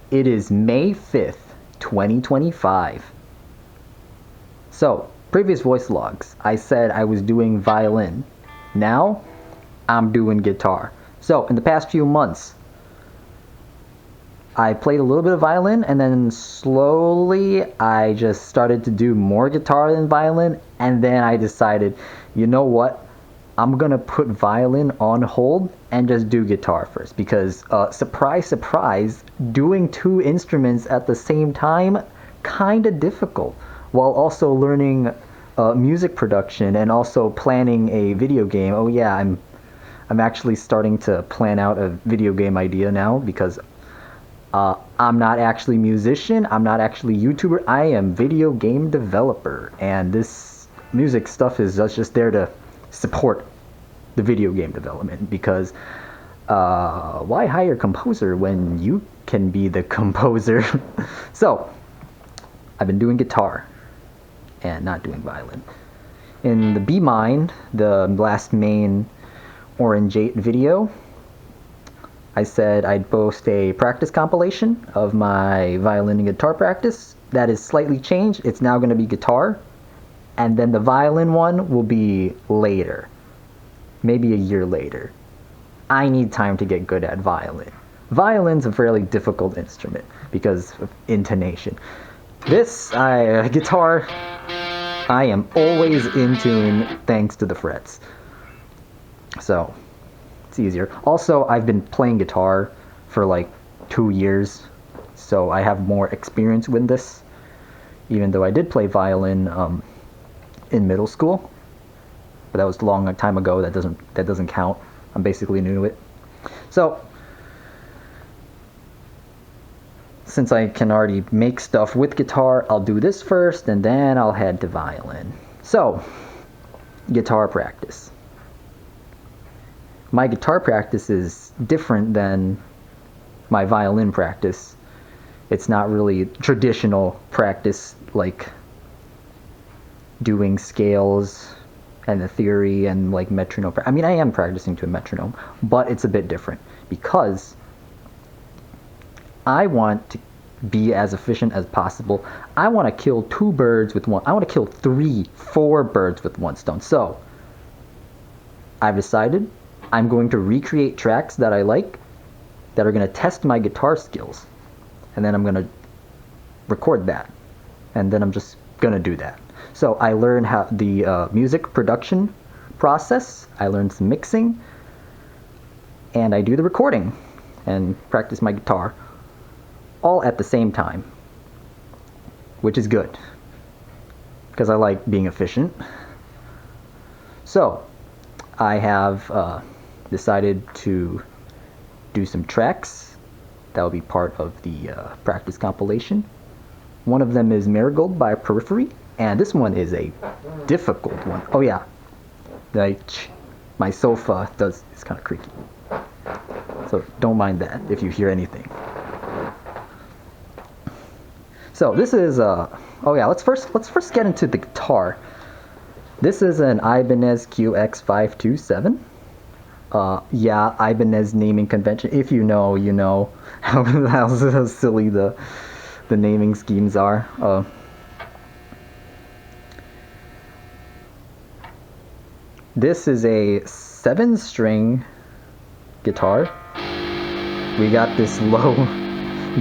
It is May 5th, 2025. So, previous voice logs, I said I was doing violin. Now, I'm doing guitar. So, in the past few months, I played a little bit of violin, and then slowly I just started to do more guitar than violin, and then I decided, you know what? I'm gonna put violin on hold and just do guitar first, because surprise, surprise, doing two instruments at the same time, kinda difficult, while also learning music production and also planning a video game. Oh yeah, I'm actually starting to plan out a video game idea now, because I'm not actually musician, I'm not actually YouTuber, I am video game developer, and this music stuff is just there to support the video game development, because why hire a composer when you can be the composer? So, I've been doing guitar and not doing violin. In the Be Mine, the last main Orange 8 video, I said I'd post a practice compilation of my violin and guitar practice. That is slightly changed. It's now going to be guitar. And then the violin one will be later. Maybe a year later. I need time to get good at violin. Violin's a fairly difficult instrument because of intonation. Guitar, I am always in tune thanks to the frets. So, it's easier. Also, I've been playing guitar for like 2 years, so I have more experience with this, even though I did play violin in middle school, but that was a long time ago. That doesn't count. I'm basically new to it. So, since I can already make stuff with guitar, I'll do this first, and then I'll head to violin. So, guitar practice. My guitar practice is different than my violin practice. It's not really traditional practice, like doing scales and the theory and like metronome. I mean, I am practicing to a metronome, but it's a bit different because I want to be as efficient as possible. I want to kill 2 birds with one. I want to kill 3, 4 birds with one stone. So I've decided I'm going to recreate tracks that I like that are going to test my guitar skills, and then I'm going to record that, and then I'm just going to do that. So I learned how the music production process, I learned some mixing, and I do the recording and practice my guitar all at the same time, which is good because I like being efficient. So I have decided to do some tracks that will be part of the practice compilation. One of them is Marigold by Periphery, and this one is a difficult one. Oh yeah, my sofa is kind of creaky, so don't mind that if you hear anything. So this is oh yeah, let's first get into the guitar. This is an Ibanez QX527. Yeah, Ibanez naming convention. If you know, you know how silly the naming schemes are. This is a 7-string guitar. We got this low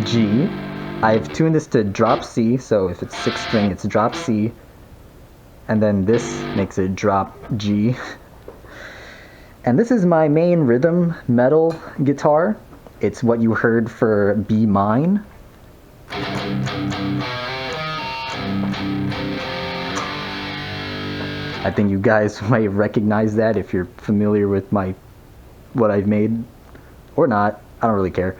G. I've tuned this to drop C, so if it's 6-string, it's drop C. And then this makes it drop G. And this is my main rhythm metal guitar. It's what you heard for Be Mine. I think you guys might recognize that if you're familiar with what I've made, or not. I don't really care.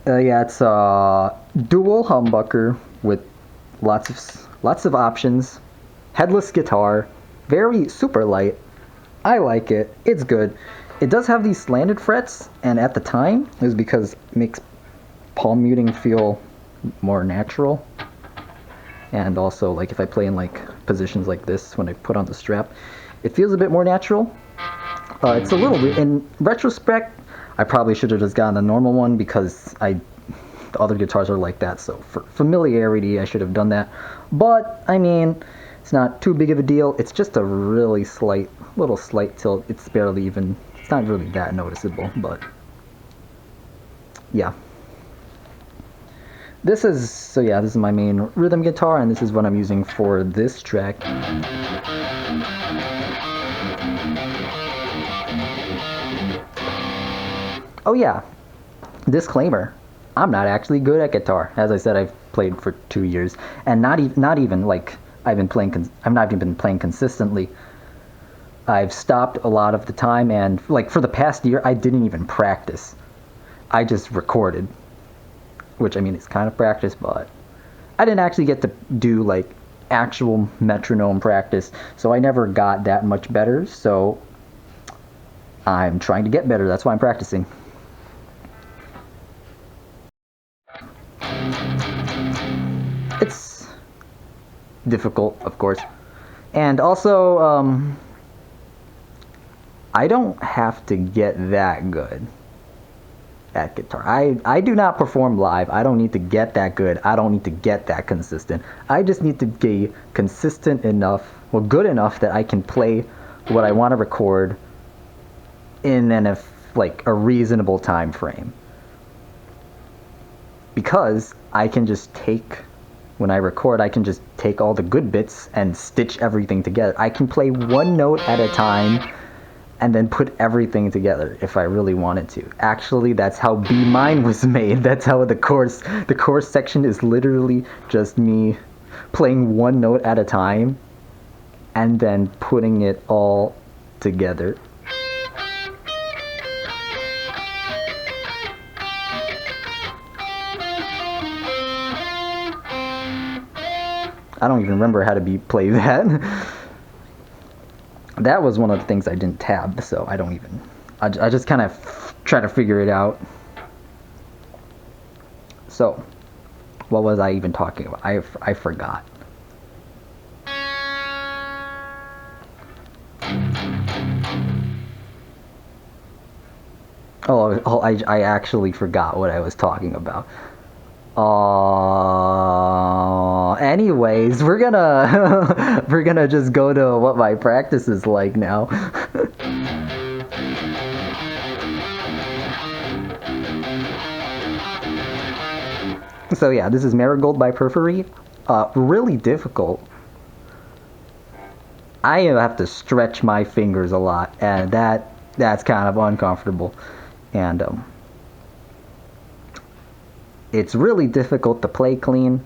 Yeah, it's a dual humbucker with lots of options. Headless guitar, very super light. I like it. It's good. It does have these slanted frets, and at the time, it was because it makes palm muting feel more natural. And also, like if I play in like positions like this when I put on the strap, it feels a bit more natural. It's a little bit, in retrospect, I probably should have just gotten a normal one because the other guitars are like that. So for familiarity, I should have done that. But I mean, it's not too big of a deal. It's just a really little slight tilt. It's barely even. It's not really that noticeable, but yeah. This is my main rhythm guitar, and this is what I'm using for this track. Oh yeah, disclaimer, I'm not actually good at guitar. As I said, I've played for 2 years, and not even like I've not even been playing consistently. I've stopped a lot of the time, and like for the past year, I didn't even practice. I just recorded. Which, I mean, it's kind of practice, but I didn't actually get to do like actual metronome practice, so I never got that much better. So I'm trying to get better. That's why I'm practicing. It's difficult, of course, and also I don't have to get that good at guitar. I do not perform live. I don't need to get that good. I don't need to get that consistent. I just need to be consistent enough, well, good enough that I can play what I want to record in like a reasonable time frame. Because I can just when I record, I can just take all the good bits and stitch everything together. I can play one note at a time and then put everything together if I really wanted to. Actually, that's how Be Mine was made. That's how the chorus section is literally just me playing one note at a time and then putting it all together. I don't even remember how to play that. That was one of the things I didn't tab, so I just kind of try to figure it out. So, what was I even talking about? I forgot. I actually forgot what I was talking about. Anyways, we're gonna just go to what my practice is like now. So yeah, this is Marigold by Periphery. Really difficult. I have to stretch my fingers a lot, and that's kind of uncomfortable. And it's really difficult to play clean,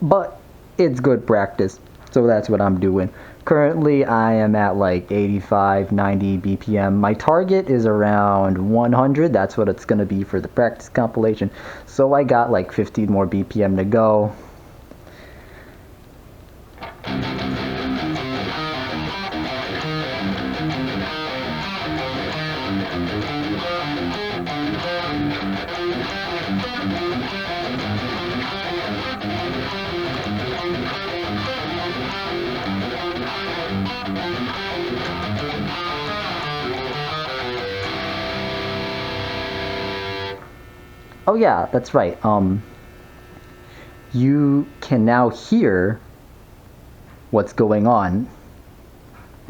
but it's good practice, so that's what I'm doing. Currently, I am at like 85, 90 BPM. My target is around 100. That's what it's going to be for the practice compilation. So I got like 15 more BPM to go. Oh yeah, that's right. You can now hear what's going on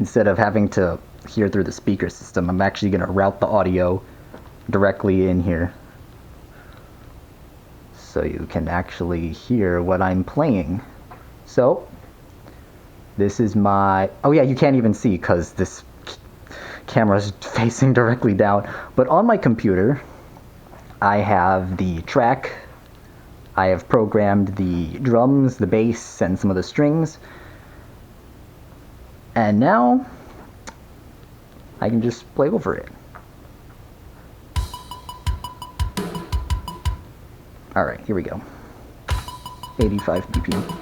instead of having to hear through the speaker system. I'm actually going to route the audio directly in here so you can actually hear what I'm playing. So this is my, oh yeah, you can't even see because this camera's facing directly down, but on my computer I have the track, I have programmed the drums, the bass, and some of the strings, and now I can just play over it. Alright, here we go. 85 BPM.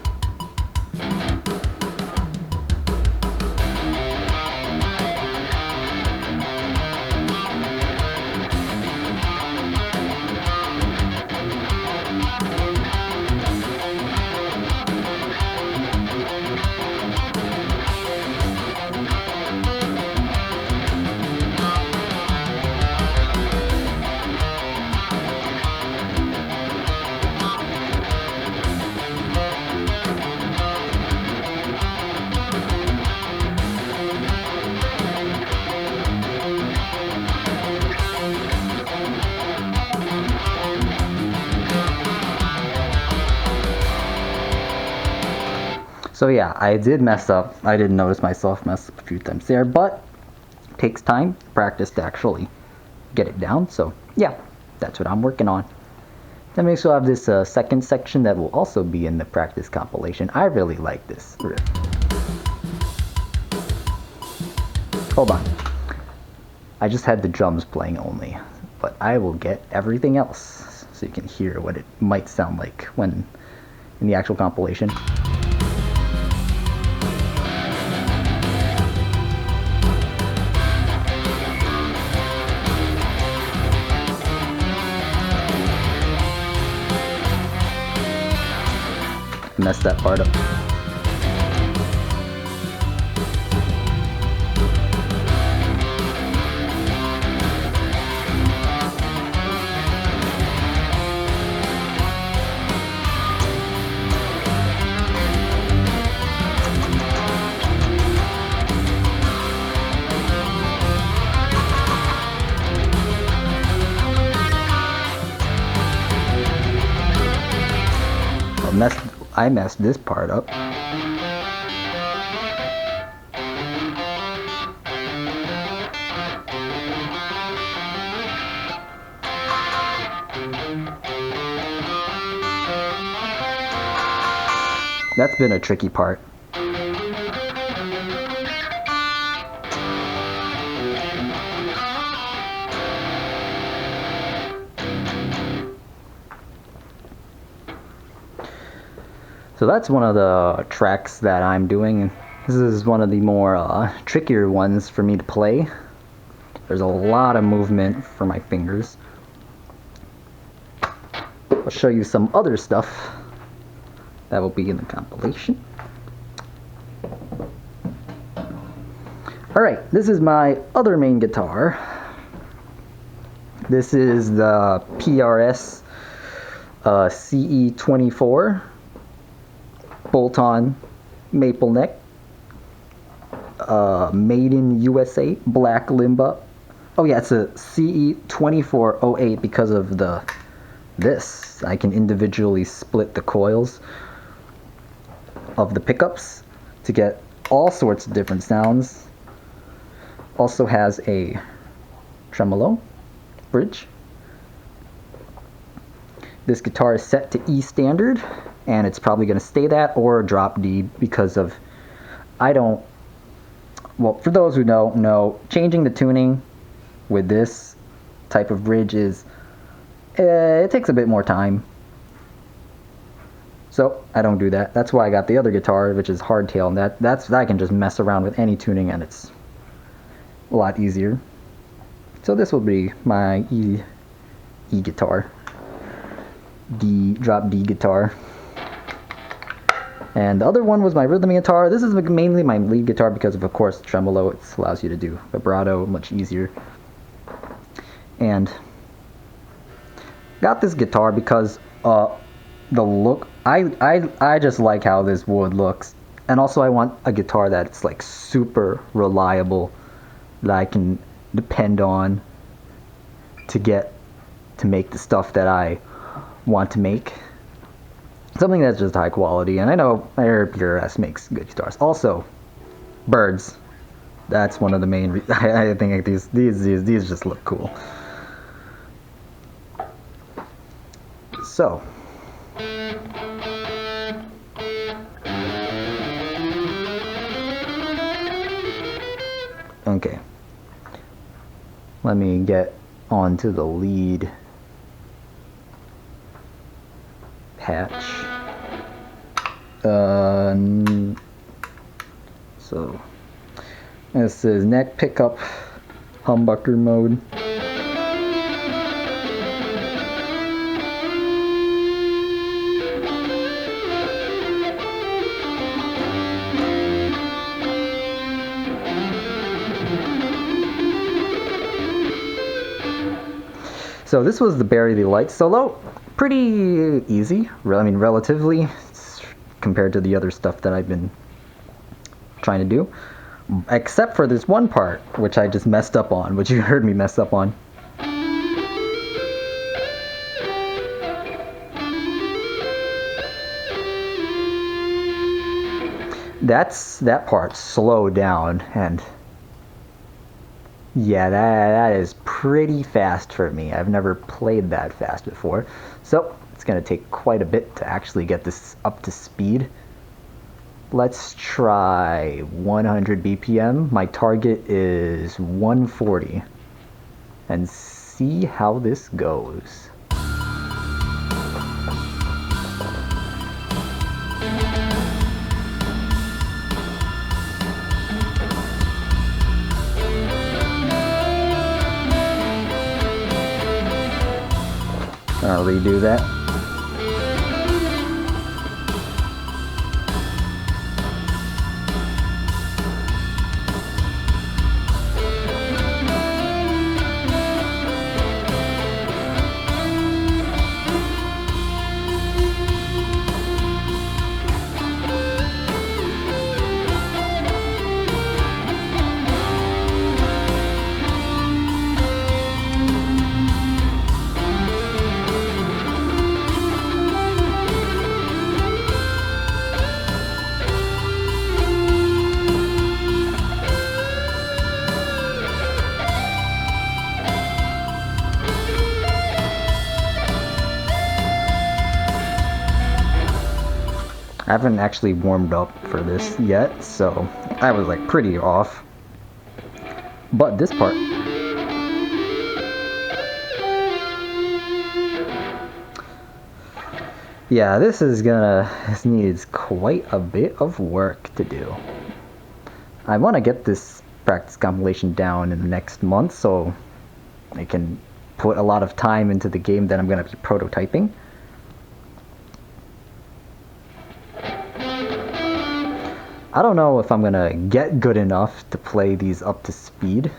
So yeah, I did mess up. I didn't notice myself mess up a few times there, but it takes time, practice to actually get it down. So yeah, that's what I'm working on. Then we also have this second section that will also be in the practice compilation. I really like this riff. Hold on. I just had the drums playing only, but I will get everything else so you can hear what it might sound like when in the actual compilation. Messed that part up. I messed this part up. That's been a tricky part. So that's one of the tracks that I'm doing. This is one of the more trickier ones for me to play. There's a lot of movement for my fingers. I'll show you some other stuff that will be in the compilation. Alright, this is my other main guitar. This is the PRS CE24 bolt-on maple neck, made in USA, black limba. Oh yeah, it's a CE2408 because of this. I can individually split the coils of the pickups to get all sorts of different sounds. Also has a tremolo bridge. This guitar is set to E standard, and it's probably going to stay that or drop D because of, well, for those who don't know, changing the tuning with this type of bridge is, it takes a bit more time. So I don't do that. That's why I got the other guitar, which is hardtail, and that I can just mess around with any tuning and it's a lot easier. So this will be my E guitar. Drop D guitar. And the other one was my rhythm guitar. This is mainly my lead guitar because of course, tremolo. It allows you to do vibrato much easier. And got this guitar because the look. I just like how this wood looks, and also I want a guitar that's like super reliable, that I can depend on to make the stuff that I want to make. Something that's just high quality, and I know PRS makes good guitars. Also, birds. That's one of the main reasons. I think these just look cool. So. Okay. Let me get onto the lead patch. So this is neck pickup humbucker mode. So this was the Bury the Light solo. Pretty easy, I mean relatively, compared to the other stuff that I've been trying to do. Except for this one part, which I just messed up on, which you heard me mess up on. that part slowed down, and yeah, that is pretty fast for me. I've never played that fast before, so it's gonna take quite a bit to actually get this up to speed. Let's try 100 BPM. My target is 140, and see how this goes. I'll redo that. I haven't actually warmed up for this yet, so I was like pretty off. But this part, yeah, this needs quite a bit of work to do. I want to get this practice compilation down in the next month so I can put a lot of time into the game that I'm going to be prototyping. I don't know if I'm gonna get good enough to play these up to speed.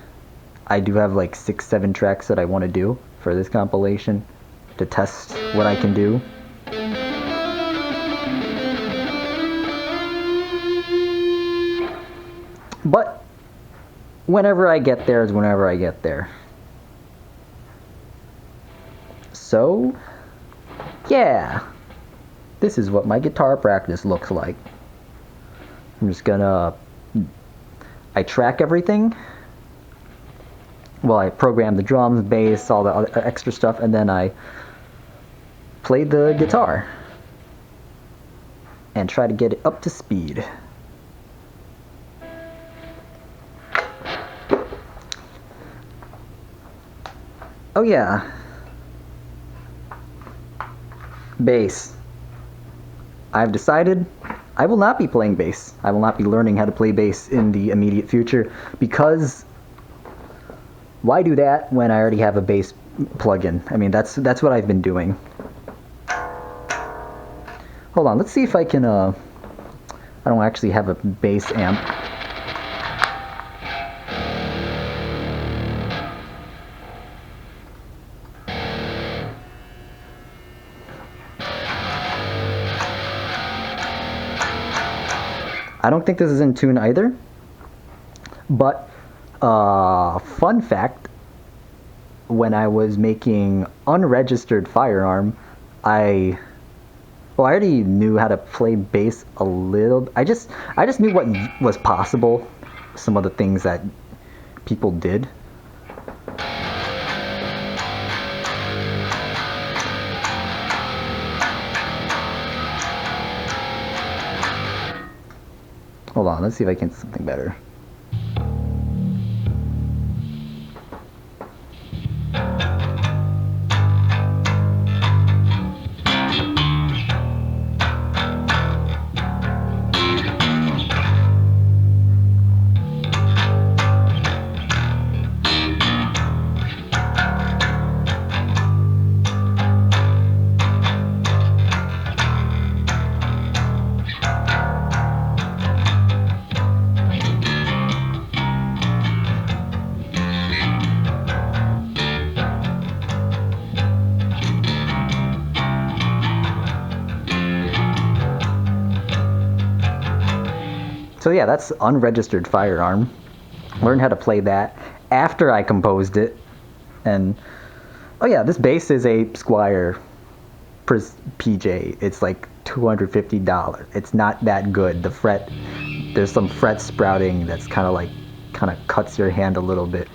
I do have like 6-7 tracks that I want to do for this compilation to test what I can do. But whenever I get there is whenever I get there. So, yeah, this is what my guitar practice looks like. I'm just gonna, I track everything. Well, I program the drums, bass, all the other extra stuff, and then I play the guitar and try to get it up to speed. Oh yeah, bass. I've decided I will not be playing bass. I will not be learning how to play bass in the immediate future, because why do that when I already have a bass plugin? I mean, that's what I've been doing. Hold on, let's see if I can, I don't actually have a bass amp. I don't think this is in tune either, but fun fact, when I was making Unregistered Firearm, I already knew how to play bass a little. I just knew what was possible, some of the things that people did. Hold on, let's see if I can do something better. So yeah, that's Unregistered Firearm. Learned how to play that after I composed it. And oh yeah, this bass is a Squier PJ. It's like $250. It's not that good. The there's some fret sprouting that's kind of cuts your hand a little bit,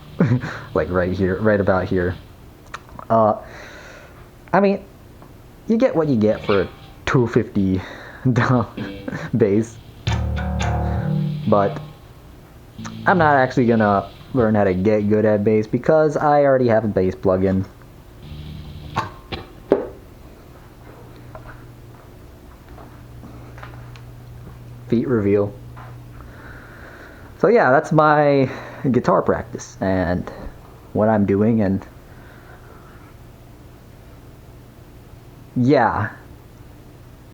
like right here, right about here. I mean, you get what you get for a 250 bass, but I'm not actually gonna learn how to get good at bass because I already have a bass plugin. Feet reveal. So yeah, that's my guitar practice and what I'm doing, and yeah,